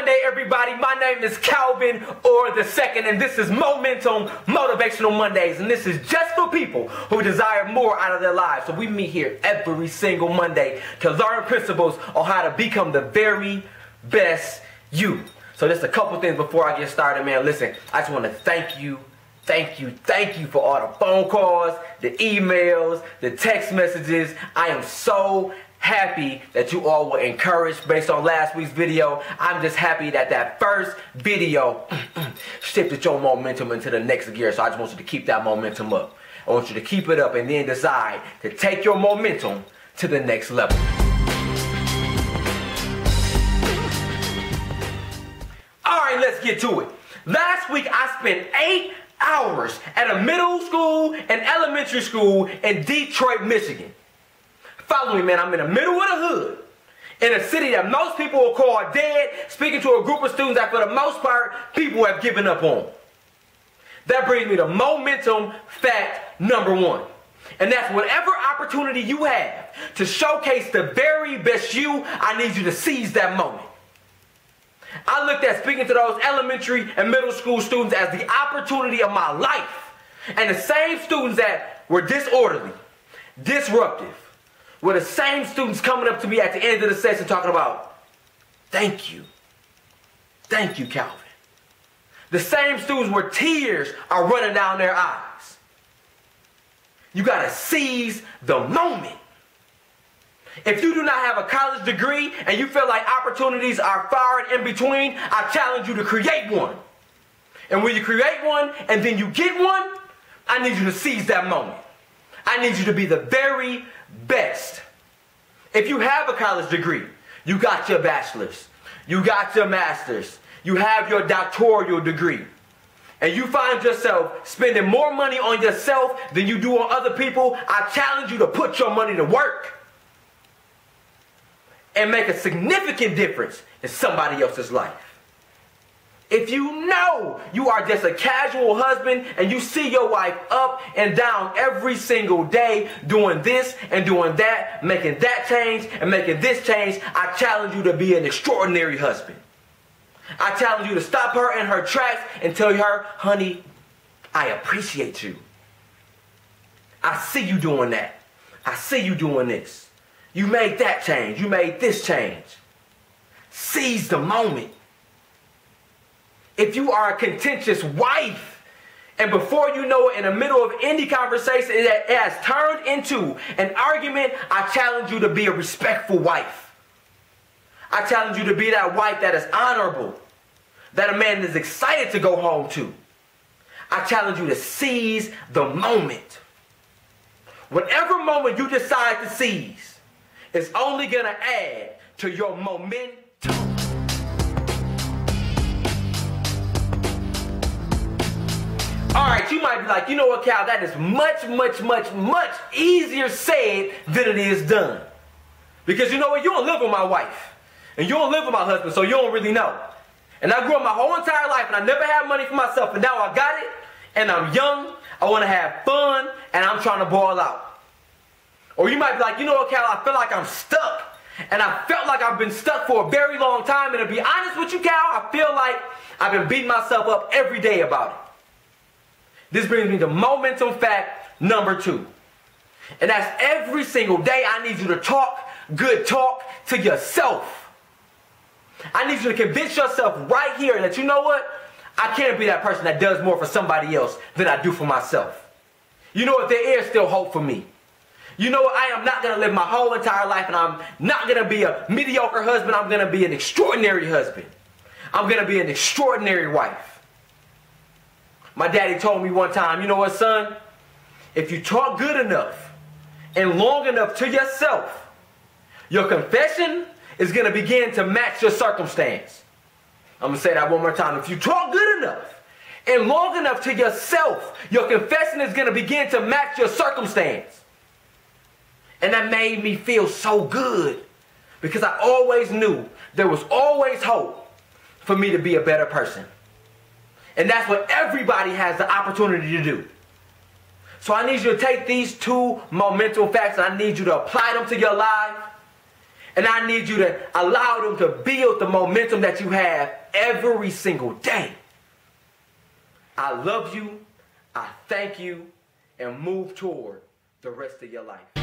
Monday, everybody. My name is Calvin Orr II, and this is Momentum Motivational Mondays. And this is just for people who desire more out of their lives. So we meet here every single Monday to learn principles on how to become the very best you. So just a couple things before I get started, man. Listen, I just want to thank you for all the phone calls, the emails, the text messages. I am so happy that you all were encouraged based on last week's video. I'm just happy that that first video shifted your momentum into the next gear. So I just want you to keep that momentum up. I want you to keep it up and then decide to take your momentum to the next level. All right, let's get to it. Last week I spent 8 hours at a middle school and elementary school in Detroit, Michigan. Follow me, man. I'm in the middle of the hood, in a city that most people will call dead, speaking to a group of students that for the most part, people have given up on. That brings me to momentum fact number 1. And that's whatever opportunity you have to showcase the very best you, I need you to seize that moment. I looked at speaking to those elementary and middle school students as the opportunity of my life. And the same students that were disorderly, disruptive, were the same students coming up to me at the end of the session talking about, thank you, Calvin. The same students where tears are running down their eyes. You got to seize the moment. If you do not have a college degree and you feel like opportunities are far and in between, I challenge you to create one. And when you create one and then you get one, I need you to seize that moment. I need you to be the very best. If you have a college degree, you got your bachelor's, you got your master's, you have your doctoral degree, and you find yourself spending more money on yourself than you do on other people, I challenge you to put your money to work and make a significant difference in somebody else's life. If you know you are just a casual husband and you see your wife up and down every single day doing this and doing that, making that change and making this change, I challenge you to be an extraordinary husband. I challenge you to stop her in her tracks and tell her, honey, I appreciate you. I see you doing that. I see you doing this. You made that change. You made this change. Seize the moment. If you are a contentious wife, and before you know it, in the middle of any conversation, it has turned into an argument, I challenge you to be a respectful wife. I challenge you to be that wife that is honorable, that a man is excited to go home to. I challenge you to seize the moment. Whatever moment you decide to seize is only going to add to your momentum. Alright, you might be like, you know what, Cal, that is much easier said than it is done. Because you know what, you don't live with my wife. And you don't live with my husband, so you don't really know. And I grew up my whole entire life and I never had money for myself. And now I got it, and I'm young, I want to have fun, and I'm trying to ball out. Or you might be like, you know what, Cal, I feel like I'm stuck. And I felt like I've been stuck for a very long time. And to be honest with you, Cal, I feel like I've been beating myself up every day about it. This brings me to momentum fact number 2. And that's every single day I need you to talk good talk to yourself. I need you to convince yourself right here that, you know what? I can't be that person that does more for somebody else than I do for myself. You know what? There is still hope for me. You know what? I am not going to live my whole entire life and I'm not going to be a mediocre husband. I'm going to be an extraordinary husband. I'm going to be an extraordinary wife. My daddy told me one time, you know what, son? If you talk good enough and long enough to yourself, your confession is going to begin to match your circumstance. I'm going to say that one more time. If you talk good enough and long enough to yourself, your confession is going to begin to match your circumstance. And that made me feel so good because I always knew there was always hope for me to be a better person. And that's what everybody has the opportunity to do. So I need you to take these 2 momentum facts and I need you to apply them to your life. And I need you to allow them to build the momentum that you have every single day. I love you. I thank you. And move toward the rest of your life.